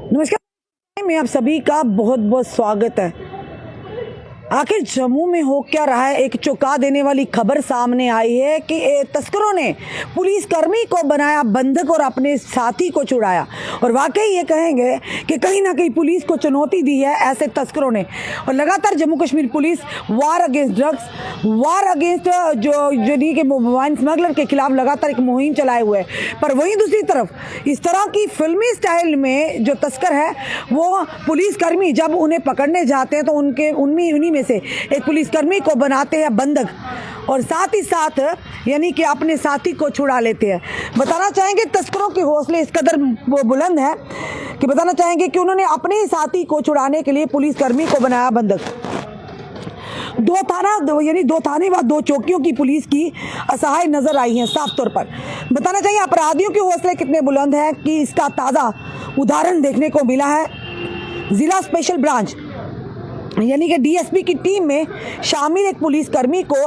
नमस्कार, मैं आप सभी का बहुत बहुत स्वागत है। आखिर जम्मू में हो क्या रहा है? एक चौंका देने वाली खबर सामने आई है कि तस्करों ने पुलिसकर्मी को बनाया बंधक और अपने साथी को छुड़ाया। और वाकई ये कहेंगे कि कहीं ना कहीं पुलिस को चुनौती दी है ऐसे तस्करों ने। और लगातार जम्मू कश्मीर पुलिस वार अगेंस्ट ड्रग्स, वार अगेंस्ट जो मोबाइल स्मगलर के खिलाफ लगातार एक मुहिम चलाए हुए है। पर वहीं दूसरी तरफ इस तरह की फिल्मी स्टाइल में जो तस्कर है वो पुलिसकर्मी जब उन्हें पकड़ने जाते हैं तो उन्हीं में से एक पुलिसकर्मी को बनाते हैं बंधक और साथ ही साथ यानी कि अपने साथी को छुड़ा लेते हैं। बताना चाहेंगे तस्करों के हौसले इस कदर बुलंद है कि बताना चाहेंगे कि उन्होंने अपने ही साथी को छुड़ाने के लिए पुलिसकर्मी को बनाया बंधक। दो थाने व दो चौकियों की पुलिस की असहाय नजर आई है साफ तौर पर। बताना चाहिए अपराधियों के हौसले कितने बुलंद हैं कि इसका ताज़ा उदाहरण देखने को मिला है। जिला स्पेशल ब्रांच यानी कि डीएसपी की टीम में शामिल एक पुलिसकर्मी को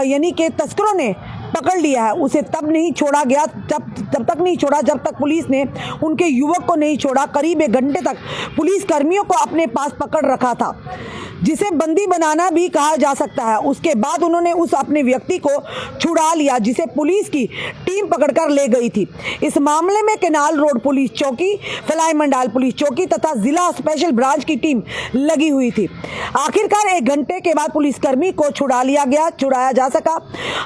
यानी कि तस्करों ने पकड़ लिया है। उसे तब नहीं छोड़ा गया जब तक नहीं छोड़ा जब तक पुलिस ने उनके युवक को नहीं छोड़ा। करीब 1 घंटे तक पुलिसकर्मियों को अपने पास पकड़ रखा था, जिसे बंदी बनाना भी कहा जा सकता है। उसके बाद उन्होंने उस अपने व्यक्ति को छुड़ा लिया जिसे पुलिस की टीम पकड़कर ले गई थी। इस मामले में केनाल रोड पुलिस चौकी, फलाई मंडाल पुलिस चौकी तथा जिला स्पेशल ब्रांच की टीम लगी हुई थी। आखिरकार 1 घंटे के बाद पुलिसकर्मी को छुड़ाया जा सका।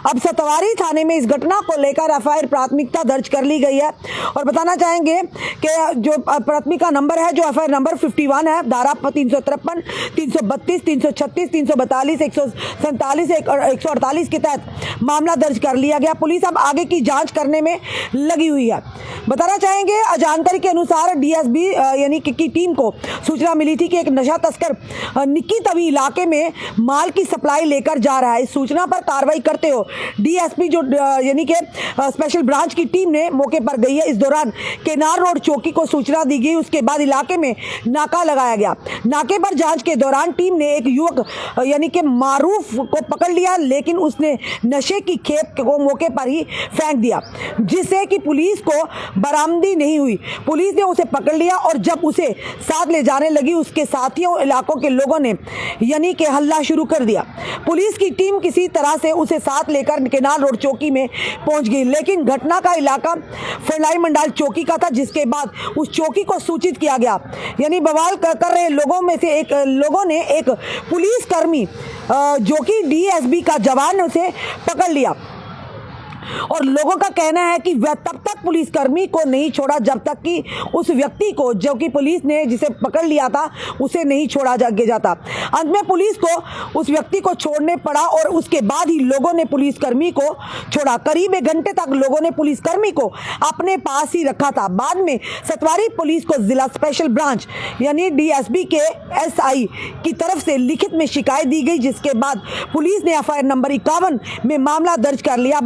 अब सतवारी थाने में इस घटना को लेकर एफआईआर प्राथमिकता दर्ज कर ली गई है। और बताना चाहेंगे कि जो प्राथमिकता नंबर है, जो एफआईआर नंबर 51 है, धारा 353, 332, 336, 342, 147 और 148 के तहत मामला दर्ज कर लिया गया। पुलिस अब आगे की जांच करने में लगी हुई है। बताना चाहेंगे जानकारी के अनुसार डीएसबी यानी कि टीम को सूचना मिली थी कि एक नशा तस्कर निक्की तवी इलाके में माल की सप्लाई लेकर जा रहा है। इस सूचना पर कार्रवाई करते हो डीएसपी जो यानी कि स्पेशल ब्रांच की टीम ने मौके पर गई है। इस दौरान केनाल रोड चौकी को सूचना दी गई। उसके बाद इलाके में नाका लगाया गया। नाके पर जांच के दौरान टीम ने एक युवक यानी कि मारूफ को पकड़ लिया, लेकिन उसने नशे की खेप को मौके पर ही फेंक दिया, जिससे कि पुलिस को बरामदी नहीं हुई। पुलिस ने उसे पकड़ लिया और जब उसे साथ ले जाने लगी, उसके साथियों इलाकों के लोगों ने यानी कि हल्ला शुरू कर दिया। पुलिस की टीम किसी तरह से उसे साथ लेकर केनाल रोड चौकी में पहुंच गई, लेकिन घटना का इलाका फलाई मंडाल चौकी का था, जिसके बाद उस चौकी को सूचित किया गया। यानी बवाल कर रहे लोगों में से लोगों ने एक पुलिसकर्मी जो कि डीएसबी का जवान, उसे पकड़ लिया। और लोगों का कहना है कि वह तब तक पुलिसकर्मी को नहीं छोड़ा जब तक कि उस व्यक्ति को, जो कि पुलिस ने जिसे पकड़ लिया था, उसे नहीं छोड़ा जाता। अंत में पुलिस को उस व्यक्ति को छोड़ने पड़ा और उसके बाद ही लोगों ने पुलिसकर्मी को छोड़ा। करीब 1 घंटे तक लोगों ने पुलिसकर्मी को अपने पास ही रखा था। बाद में सतवारी पुलिस को जिला स्पेशल ब्रांच यानी डीएसबी के एसआई की तरफ से लिखित में शिकायत दी गई, जिसके बाद पुलिस ने एफआईआर नंबर 51 में मामला दर्ज कर लिया।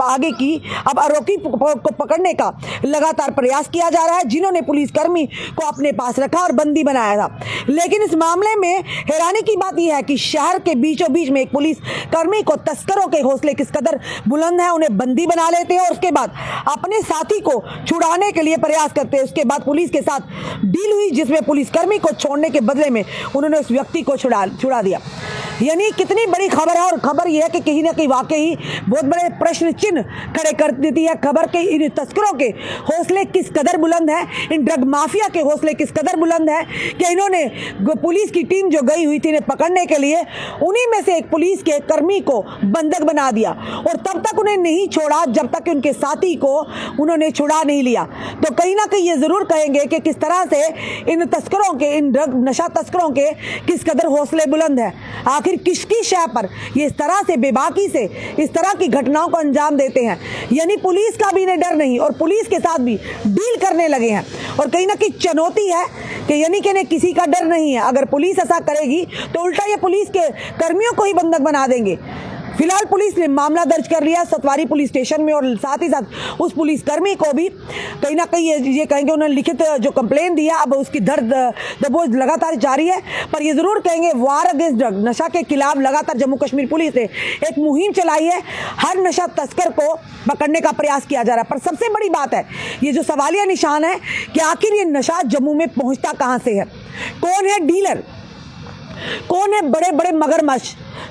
अब आरोपी को पकड़ने का लगातार प्रयास किया जा रहा है, जिन्होंने पुलिसकर्मी को अपने पास रखा और बंदी बनाया था। लेकिन इस मामले में हैरानी की बात यह है कि शहर के बीचों बीच में एक पुलिसकर्मी को तस्करों के हौसले किस कदर बुलंद है। उन्हें बंदी बना लेते हैं और उसके बाद अपने साथी को छुड़ाने के लिए प्रयास करते हैं। उसके बाद पुलिस के साथ डील हुई, जिसमें पुलिसकर्मी को छोड़ने के बदले में उन्होंने उस व्यक्ति को छुड़ा दिया। यानी कितनी बड़ी खबर है। और खबर यह है कि कहीं ना कहीं वाकई बहुत बड़े प्रश्न चिन्ह खड़े कर देती है खबर के। इन तस्करों के हौसले किस कदर बुलंद है, इन ड्रग माफिया के हौसले किस कदर बुलंद है कि इन्होंने पुलिस की टीम जो गई हुई थी इन्हें पकड़ने के लिए, उन्हीं में से एक पुलिस के कर्मी को बंधक बना दिया और तब तक उन्हें नहीं छोड़ा जब तक उनके साथी को उन्होंने छुड़ा नहीं लिया। तो कहीं ना कहीं ये जरूर कहेंगे कि किस तरह से इन तस्करों के, इन ड्रग नशा तस्करों के किस कदर हौसले बुलंद है। आखिर किसकी शय पर ये इस तरह से बेबाकी से इस तरह की घटनाओं को अंजाम देते हैं। यानी पुलिस का भी इन्हें डर नहीं और पुलिस के साथ भी डील करने लगे हैं। और कहीं ना कहीं चुनौती है कि यानी कि इन्हें किसी का डर नहीं है। अगर पुलिस ऐसा करेगी तो उल्टा ये पुलिस के कर्मियों को ही बंधक बना देंगे। फिलहाल पुलिस ने मामला दर्ज कर लिया सतवारी पुलिस स्टेशन में, और साथ ही साथ उस पुलिसकर्मी को भी कहीं ना कहीं ये कहेंगे उन्होंने लिखित जो कंप्लेन दिया, अब उसकी दबोच लगातार जारी है। पर ये जरूर कहेंगे वार अगेंस्ट ड्रग, नशा के खिलाफ लगातार जम्मू कश्मीर पुलिस ने एक मुहिम चलाई है। हर नशा तस्कर को पकड़ने का प्रयास किया जा रहा है। पर सबसे बड़ी बात है, ये जो सवालिया निशान है कि आखिर ये नशा जम्मू में पहुंचता कहां से है, कौन है डीलर, कौन है बड़े बड़े मगरमच्छ।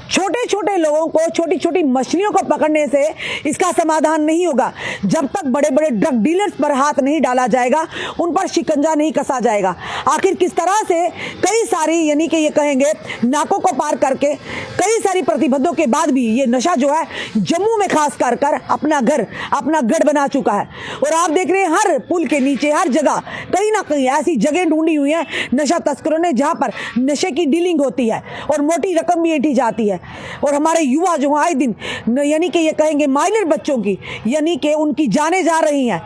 छोटे छोटे लोगों को, छोटी छोटी मछलियों को पकड़ने से इसका समाधान नहीं होगा। जब तक बड़े बड़े ड्रग डीलर्स पर हाथ नहीं डाला जाएगा, उन पर शिकंजा नहीं कसा जाएगा। आखिर किस तरह से कई सारी यानी कि ये कहेंगे नाकों को पार करके कई सारी प्रतिबंधों के बाद भी ये नशा जो है जम्मू में खास कर अपना घर, अपना गढ़ बना चुका है। और आप देख रहे हैं हर पुल के नीचे, हर जगह कहीं ना कहीं ऐसी जगह ढूंढी हुई है नशा तस्करों ने, जहां पर नशे की डीलिंग होती है और मोटी रकम भी ऐंठी जाती है। और हमारे युवा जो आए दिन यानी कि ये कहेंगे माइनर बच्चों की यानी कि उनकी जानें जा रही हैं,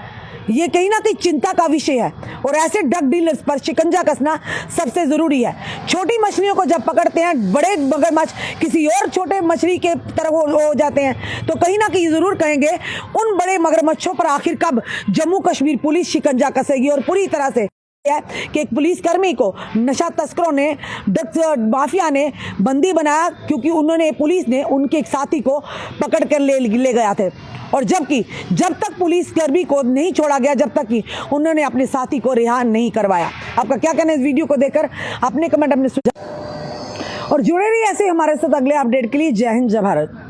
ये कहीं ना कहीं चिंता का विषय है। और ऐसे ड्रग डीलर्स पर शिकंजा कसना सबसे जरूरी है। छोटी मछलियों को जब पकड़ते हैं, बड़े मगरमच्छ किसी और छोटे मछली के तरफ हो जाते हैं, तो कहीं ना कहीं जरूर कहेंगे उन बड़े मगरमच्छों पर आखिर कब जम्मू कश्मीर पुलिस शिकंजा कसेगी। और पूरी तरह से है कि एक पुलिसकर्मी को नशा तस्करों ने, ड्रग्स माफिया ने बंदी बनाया, क्योंकि पुलिस ने उनके एक साथी को पकड़ कर ले गया थे। और जबकि जब तक पुलिसकर्मी को नहीं छोड़ा गया, जब तक कि उन्होंने अपने साथी को रिहा नहीं करवाया। आपका क्या कहना है इस वीडियो को देखकर? अपने कमेंट, अपने सुझाव और जुड़े रहिए ऐसे हमारे साथ अगले अपडेट के लिए। जय हिंद, जय भारत।